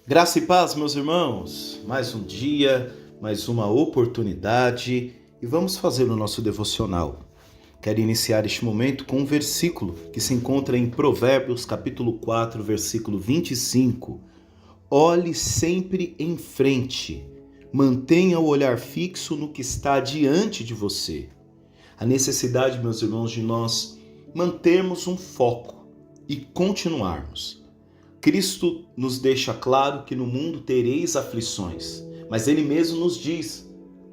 Graça e paz, meus irmãos. Mais um dia, mais uma oportunidade e vamos fazer o nosso devocional. Quero iniciar este momento com um versículo que se encontra em Provérbios, capítulo 4, versículo 25. Olhe sempre em frente, mantenha o olhar fixo no que está diante de você. A necessidade, meus irmãos, de nós mantermos um foco e continuarmos. Cristo nos deixa claro que no mundo tereis aflições, mas ele mesmo nos diz,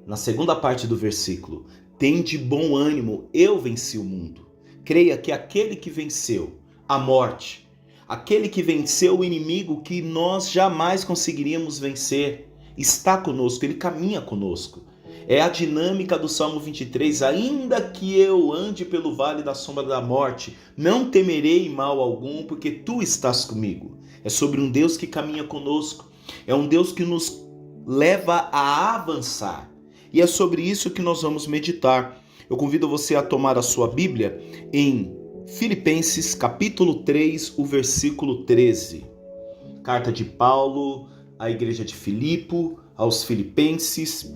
na segunda parte do versículo, tende bom ânimo, eu venci o mundo. Creia que aquele que venceu a morte, aquele que venceu o inimigo que nós jamais conseguiríamos vencer, está conosco, ele caminha conosco. É a dinâmica do Salmo 23, ainda que eu ande pelo vale da sombra da morte, não temerei mal algum, porque tu estás comigo. É sobre um Deus que caminha conosco, é um Deus que nos leva a avançar. E é sobre isso que nós vamos meditar. Eu convido você a tomar a sua Bíblia em Filipenses capítulo 3, o versículo 13. Carta de Paulo à igreja de Filipe, aos Filipenses,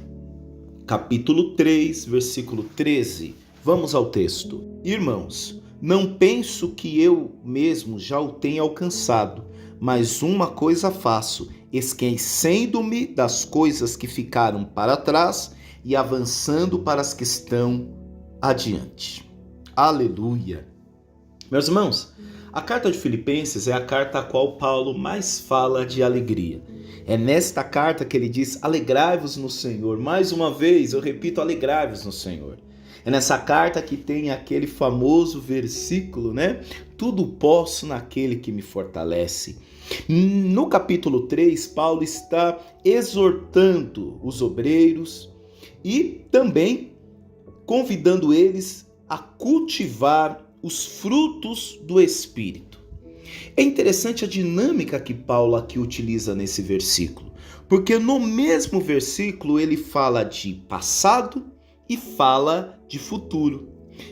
capítulo 3, versículo 13. Vamos ao texto. Irmãos, não penso que eu mesmo já o tenha alcançado, mas uma coisa faço, esquecendo-me das coisas que ficaram para trás e avançando para as que estão adiante. Aleluia! Meus irmãos, a carta de Filipenses é a carta a qual Paulo mais fala de alegria. É nesta carta que ele diz, alegrai-vos no Senhor. Mais uma vez, eu repito, alegrai-vos no Senhor. É nessa carta que tem aquele famoso versículo, né? Tudo posso naquele que me fortalece. No capítulo 3, Paulo está exortando os obreiros e também convidando eles a cultivar os frutos do Espírito. É interessante a dinâmica que Paulo aqui utiliza nesse versículo, porque no mesmo versículo ele fala de passado e fala de futuro.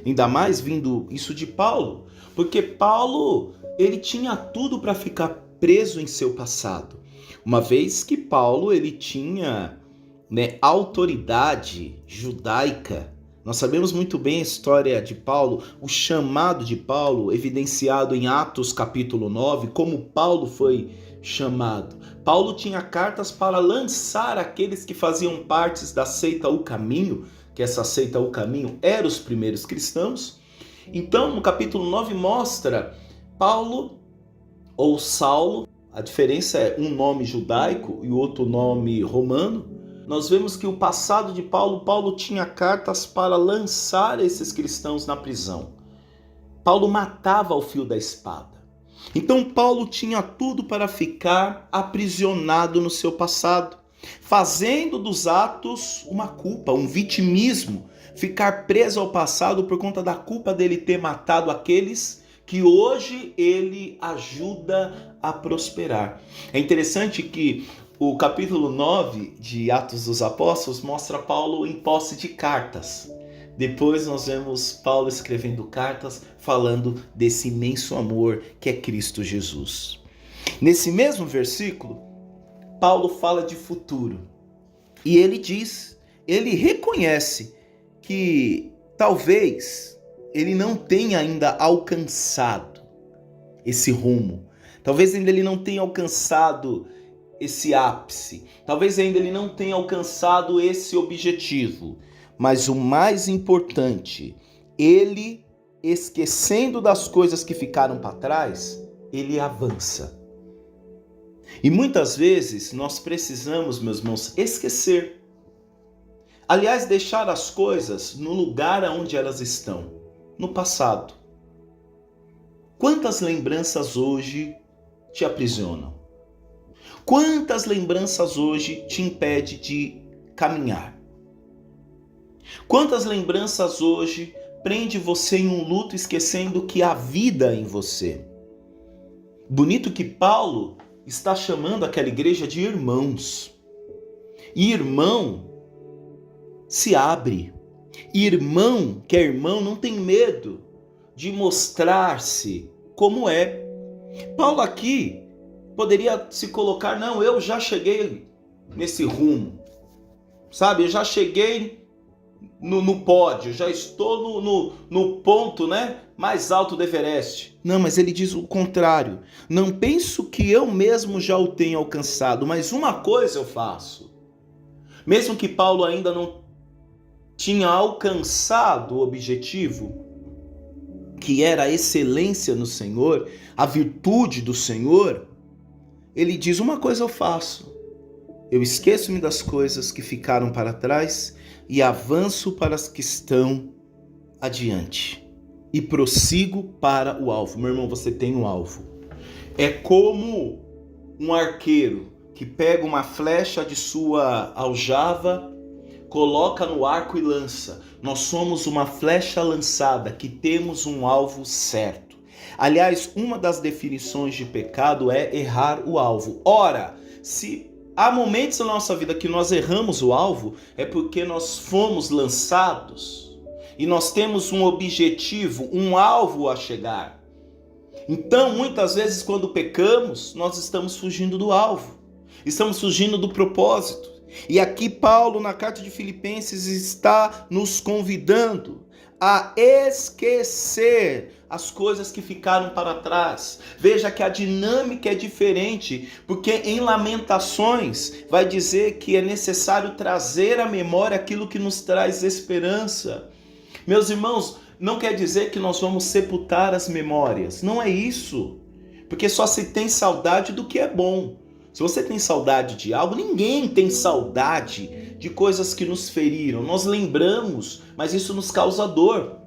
Ainda mais vindo isso de Paulo, porque Paulo ele tinha tudo para ficar preso em seu passado, uma vez que Paulo ele tinha autoridade judaica. Nós sabemos muito bem a história de Paulo, o chamado de Paulo, evidenciado em Atos capítulo 9, como Paulo foi chamado. Paulo tinha cartas para lançar aqueles que faziam parte da seita O Caminho, que essa seita O Caminho eram os primeiros cristãos. Então, no capítulo 9 mostra Paulo ou Saulo, a diferença é um nome judaico e outro nome romano. Nós vemos que o passado de Paulo tinha cartas para lançar esses cristãos na prisão. Paulo matava ao fio da espada. Então Paulo tinha tudo para ficar aprisionado no seu passado, fazendo dos atos uma culpa, um vitimismo, ficar preso ao passado por conta da culpa dele ter matado aqueles que hoje ele ajuda a prosperar. É interessante que o capítulo 9 de Atos dos Apóstolos mostra Paulo em posse de cartas. Depois nós vemos Paulo escrevendo cartas falando desse imenso amor que é Cristo Jesus. Nesse mesmo versículo, Paulo fala de futuro. E ele diz, ele reconhece que talvez ele não tenha ainda alcançado esse rumo. Talvez ainda ele não tenha alcançado esse ápice. Talvez ainda ele não tenha alcançado esse objetivo. Mas o mais importante, ele, esquecendo das coisas que ficaram para trás, ele avança. E muitas vezes nós precisamos, meus irmãos, esquecer. Aliás, deixar as coisas no lugar onde elas estão, no passado. Quantas lembranças hoje te aprisionam? Quantas lembranças hoje te impedem de caminhar? Quantas lembranças hoje prende você em um luto, esquecendo que há vida em você? Bonito que Paulo está chamando aquela igreja de irmãos. E irmão se abre. Irmão, que é irmão, não tem medo de mostrar-se como é. Paulo aqui poderia se colocar, não, eu já cheguei nesse rumo, sabe? Eu já cheguei no pódio, já estou no ponto, né, mais alto do Everest. Não, mas ele diz o contrário. Não penso que eu mesmo já o tenha alcançado, mas uma coisa eu faço. Mesmo que Paulo ainda não tinha alcançado o objetivo, que era a excelência no Senhor, a virtude do Senhor, ele diz, uma coisa eu faço. Eu esqueço-me das coisas que ficaram para trás e avanço para as que estão adiante. E prossigo para o alvo. Meu irmão, você tem um alvo. É como um arqueiro que pega uma flecha de sua aljava, coloca no arco e lança. Nós somos uma flecha lançada, que temos um alvo certo. Aliás, uma das definições de pecado é errar o alvo. Ora, se há momentos na nossa vida que nós erramos o alvo, é porque nós fomos lançados e nós temos um objetivo, um alvo a chegar. Então, muitas vezes, quando pecamos, nós estamos fugindo do alvo, estamos fugindo do propósito. E aqui Paulo, na carta de Filipenses, está nos convidando a esquecer as coisas que ficaram para trás. Veja que a dinâmica é diferente, porque em Lamentações vai dizer que é necessário trazer à memória aquilo que nos traz esperança. Meus irmãos, não quer dizer que nós vamos sepultar as memórias, não é isso, porque só se tem saudade do que é bom. Se você tem saudade de algo, ninguém tem saudade de coisas que nos feriram. Nós lembramos, mas isso nos causa dor.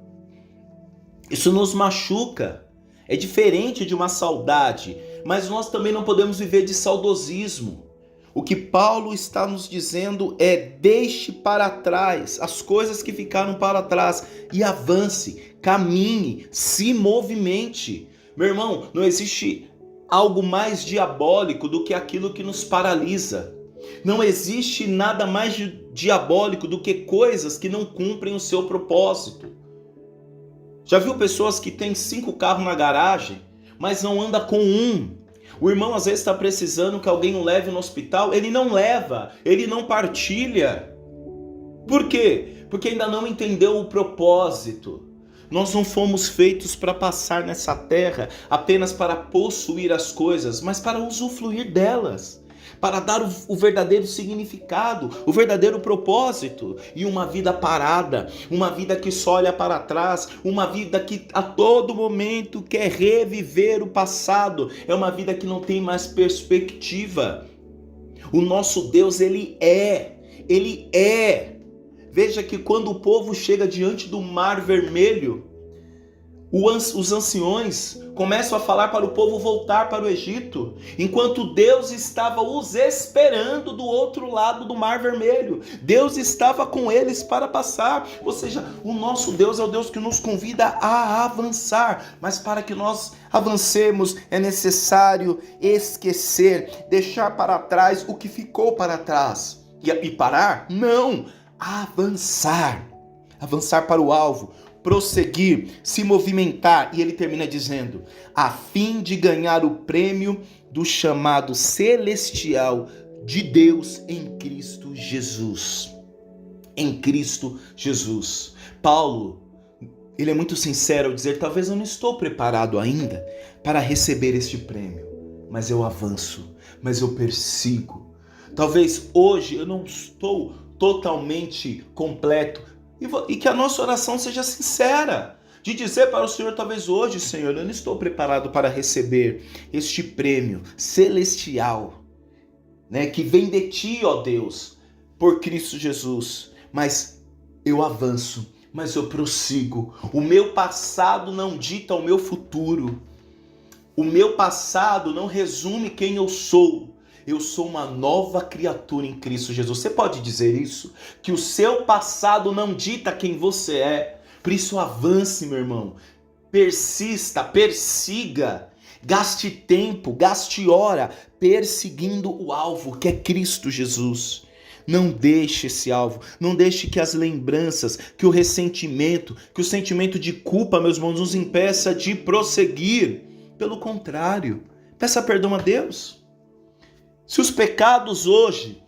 Isso nos machuca. É diferente de uma saudade, mas nós também não podemos viver de saudosismo. O que Paulo está nos dizendo é: deixe para trás as coisas que ficaram para trás e avance, caminhe, se movimente. Meu irmão, não existe algo mais diabólico do que aquilo que nos paralisa. Não existe nada mais diabólico do que coisas que não cumprem o seu propósito. Já viu pessoas que têm 5 carros na garagem, mas não anda com um? O irmão às vezes está precisando que alguém o leve no hospital, ele não leva, ele não partilha. Por quê? Porque ainda não entendeu o propósito. Nós não fomos feitos para passar nessa terra apenas para possuir as coisas, mas para usufruir delas, para dar o verdadeiro significado, o verdadeiro propósito. E uma vida parada, uma vida que só olha para trás, uma vida que a todo momento quer reviver o passado, é uma vida que não tem mais perspectiva. O nosso Deus, Ele é. Veja que quando o povo chega diante do Mar Vermelho, os anciões começam a falar para o povo voltar para o Egito, enquanto Deus estava os esperando do outro lado do Mar Vermelho. Deus estava com eles para passar. Ou seja, o nosso Deus é o Deus que nos convida a avançar, mas para que nós avancemos é necessário esquecer, deixar para trás o que ficou para trás. E parar? Não! Avançar para o alvo, prosseguir, se movimentar. E ele termina dizendo: a fim de ganhar o prêmio do chamado celestial de Deus em Cristo Jesus. Em Cristo Jesus. Paulo, ele é muito sincero ao dizer: talvez eu não estou preparado ainda para receber este prêmio, mas eu avanço, mas eu persigo. Talvez hoje eu não estou totalmente completo, e que a nossa oração seja sincera, de dizer para o Senhor: talvez hoje, Senhor, eu não estou preparado para receber este prêmio celestial, né, que vem de Ti, ó Deus, por Cristo Jesus, mas eu avanço, mas eu prossigo. O meu passado não dita o meu futuro, o meu passado não resume quem eu sou. Eu sou uma nova criatura em Cristo Jesus. Você pode dizer isso? Que o seu passado não dita quem você é. Por isso avance, meu irmão. Persista, persiga. Gaste tempo, gaste hora perseguindo o alvo, que é Cristo Jesus. Não deixe esse alvo, não deixe que as lembranças, que o ressentimento, que o sentimento de culpa, meus irmãos, nos impeça de prosseguir. Pelo contrário, peça perdão a Deus. Se os pecados hoje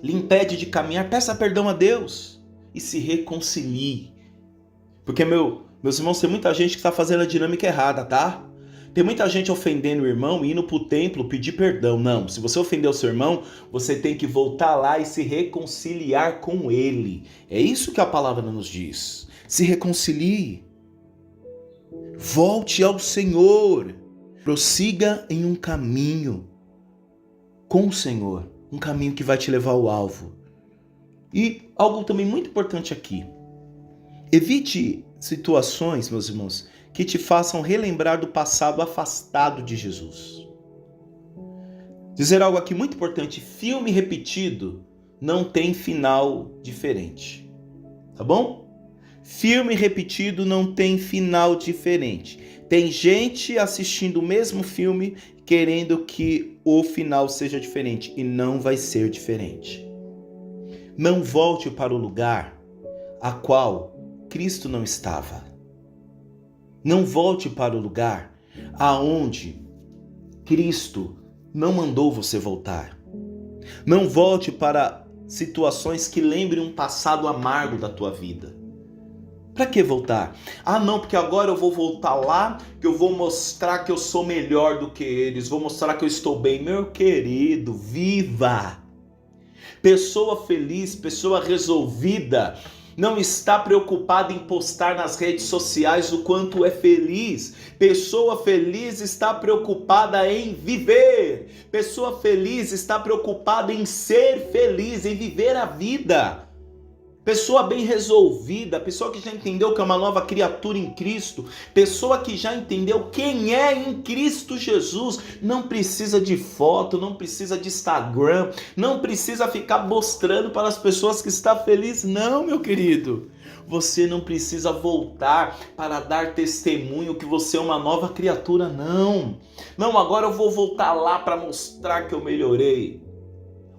lhe impedem de caminhar, peça perdão a Deus e se reconcilie. Porque, meus irmãos, tem muita gente que está fazendo a dinâmica errada, tá? Tem muita gente ofendendo o irmão e indo para o templo pedir perdão. Não, se você ofendeu o seu irmão, você tem que voltar lá e se reconciliar com ele. É isso que a palavra nos diz. Se reconcilie. Volte ao Senhor. Prossiga em um caminho com o Senhor. Um caminho que vai te levar ao alvo. E algo também muito importante aqui. Evite situações, meus irmãos, que te façam relembrar do passado afastado de Jesus. Dizer algo aqui muito importante: filme repetido não tem final diferente. Tá bom? Filme repetido não tem final diferente. Tem gente assistindo o mesmo filme querendo que o final seja diferente e não vai ser diferente. Não volte para o lugar a qual Cristo não estava. Não volte para o lugar aonde Cristo não mandou você voltar. Não volte para situações que lembrem um passado amargo da tua vida. Para que voltar? Ah, não, porque agora eu vou voltar lá, que eu vou mostrar que eu sou melhor do que eles, vou mostrar que eu estou bem. Meu querido, viva! Pessoa feliz, pessoa resolvida, não está preocupada em postar nas redes sociais o quanto é feliz. Pessoa feliz está preocupada em viver. Pessoa feliz está preocupada em ser feliz, em viver a vida. Pessoa bem resolvida, pessoa que já entendeu que é uma nova criatura em Cristo, pessoa que já entendeu quem é em Cristo Jesus, não precisa de foto, não precisa de Instagram, não precisa ficar mostrando para as pessoas que está feliz, não, meu querido. Você não precisa voltar para dar testemunho que você é uma nova criatura, não. Não, agora eu vou voltar lá para mostrar que eu melhorei.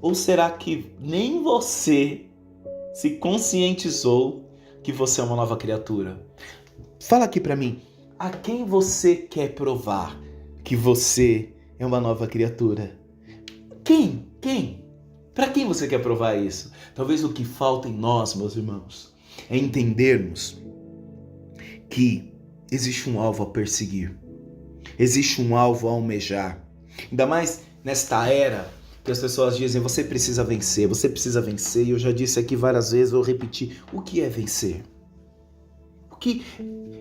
Ou será que nem você se conscientizou que você é uma nova criatura? Fala aqui pra mim, a quem você quer provar que você é uma nova criatura? Quem? Pra quem você quer provar isso? Talvez o que falta em nós, meus irmãos, é entendermos que existe um alvo a perseguir. Existe um alvo a almejar. Ainda mais nesta era que as pessoas dizem, você precisa vencer, e eu já disse aqui várias vezes, vou repetir, o que é vencer? O que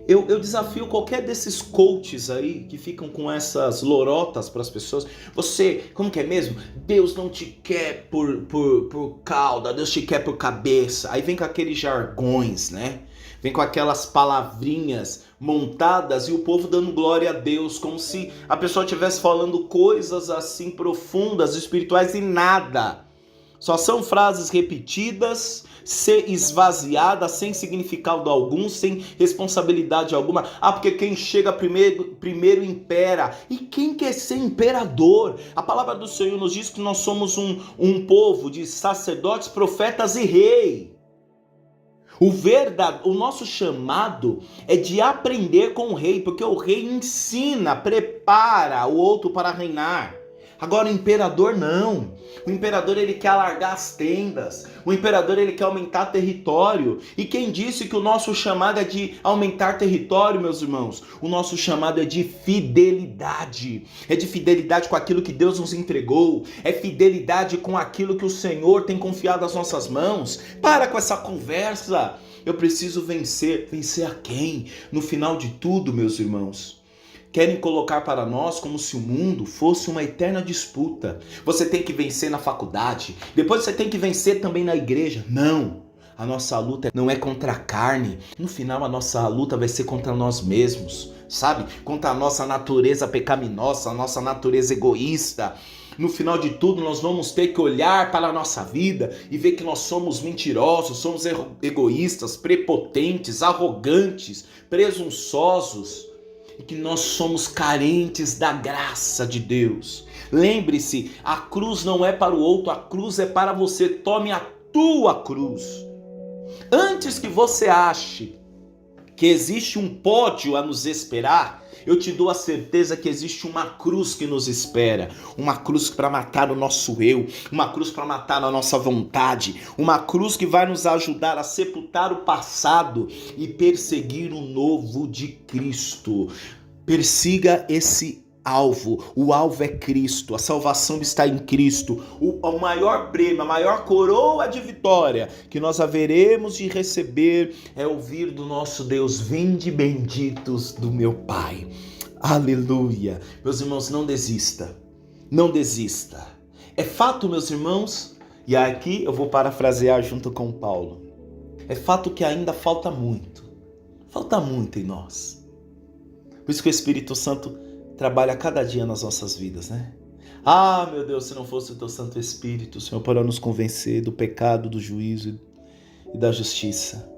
eu desafio qualquer desses coaches aí que ficam com essas lorotas para as pessoas. Você, como que é mesmo? Deus não te quer por cauda, Deus te quer por cabeça. Aí vem com aqueles jargões, né? Vem com aquelas palavrinhas montadas e o povo dando glória a Deus, como se a pessoa estivesse falando coisas assim profundas, espirituais e nada. Só são frases repetidas, esvaziadas, sem significado algum, sem responsabilidade alguma. Ah, porque quem chega primeiro impera. E quem quer ser imperador? A palavra do Senhor nos diz que nós somos um povo de sacerdotes, profetas e rei. O nosso chamado é de aprender com o rei, porque o rei ensina, prepara o outro para reinar. Agora o imperador não. O imperador ele quer alargar as tendas. O imperador ele quer aumentar território. E quem disse que o nosso chamado é de aumentar território, meus irmãos? O nosso chamado é de fidelidade. É de fidelidade com aquilo que Deus nos entregou. É fidelidade com aquilo que o Senhor tem confiado às nossas mãos. Para com essa conversa. Eu preciso vencer. Vencer a quem? No final de tudo, meus irmãos, querem colocar para nós como se o mundo fosse uma eterna disputa. Você tem que vencer na faculdade, depois você tem que vencer também na igreja. Não, a nossa luta não é contra a carne. No final a nossa luta vai ser contra nós mesmos, sabe? Contra a nossa natureza pecaminosa, a nossa natureza egoísta. No final de tudo nós vamos ter que olhar para a nossa vida e ver que nós somos mentirosos, somos egoístas, prepotentes, arrogantes, presunçosos. E que nós somos carentes da graça de Deus. Lembre-se, a cruz não é para o outro, a cruz é para você. Tome a tua cruz. Antes que você ache que existe um pódio a nos esperar, Eu te dou a certeza que existe uma cruz que nos espera, uma cruz para matar o nosso eu, uma cruz para matar a nossa vontade, uma cruz que vai nos ajudar a sepultar o passado e perseguir o novo de Cristo. Persiga esse alvo. O alvo é Cristo. A salvação está em Cristo. O maior prêmio, a maior coroa de vitória que nós haveremos de receber é ouvir do nosso Deus: vinde benditos do meu Pai. Aleluia. Meus irmãos, não desista. Não desista. É fato, meus irmãos, e aqui eu vou parafrasear junto com Paulo. É fato que ainda falta muito. Falta muito em nós. Por isso que o Espírito Santo trabalha cada dia nas nossas vidas, né? Ah, meu Deus, se não fosse o teu Santo Espírito, Senhor, para nos convencer do pecado, do juízo e da justiça.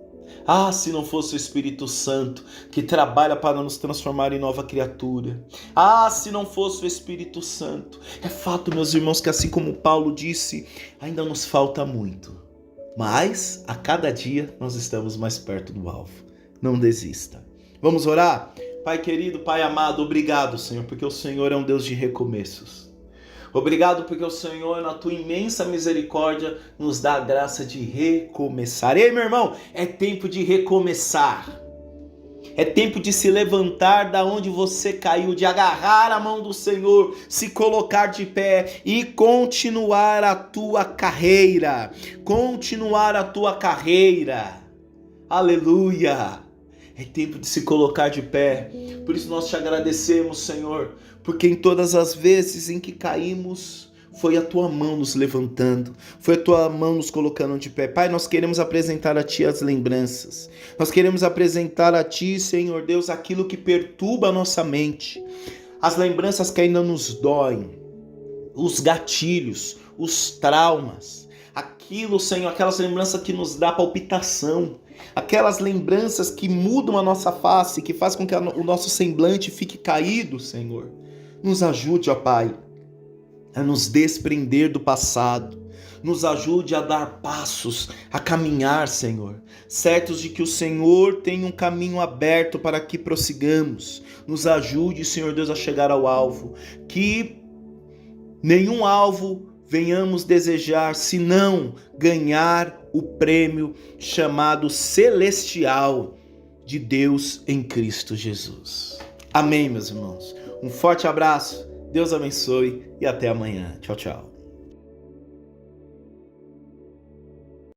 Ah, se não fosse o Espírito Santo que trabalha para nos transformar em nova criatura. Ah, se não fosse o Espírito Santo. É fato, meus irmãos, que assim como Paulo disse, ainda nos falta muito. Mas a cada dia nós estamos mais perto do alvo. Não desista. Vamos orar? Pai querido, Pai amado, obrigado, Senhor, porque o Senhor é um Deus de recomeços. Obrigado porque o Senhor, na tua imensa misericórdia, nos dá a graça de recomeçar. Ei, meu irmão, é tempo de recomeçar. É tempo de se levantar da onde você caiu, de agarrar a mão do Senhor, se colocar de pé e continuar a tua carreira. Continuar a tua carreira. Aleluia. É tempo de se colocar de pé. Por isso nós te agradecemos, Senhor, porque em todas as vezes em que caímos, foi a tua mão nos levantando, foi a tua mão nos colocando de pé. Pai, nós queremos apresentar a ti as lembranças. Nós queremos apresentar a ti, Senhor Deus, aquilo que perturba a nossa mente. As lembranças que ainda nos doem, os gatilhos, os traumas. Aquilo, Senhor, aquelas lembranças que nos dá palpitação. Aquelas lembranças que mudam a nossa face, que faz com que o nosso semblante fique caído, Senhor. Nos ajude, ó Pai, a nos desprender do passado. Nos ajude a dar passos, a caminhar, Senhor. Certos de que o Senhor tem um caminho aberto para que prossigamos. Nos ajude, Senhor Deus, a chegar ao alvo. Que nenhum alvo venhamos desejar, senão ganhar o prêmio chamado celestial de Deus em Cristo Jesus. Amém, meus irmãos. Um forte abraço, Deus abençoe e até amanhã. Tchau, tchau.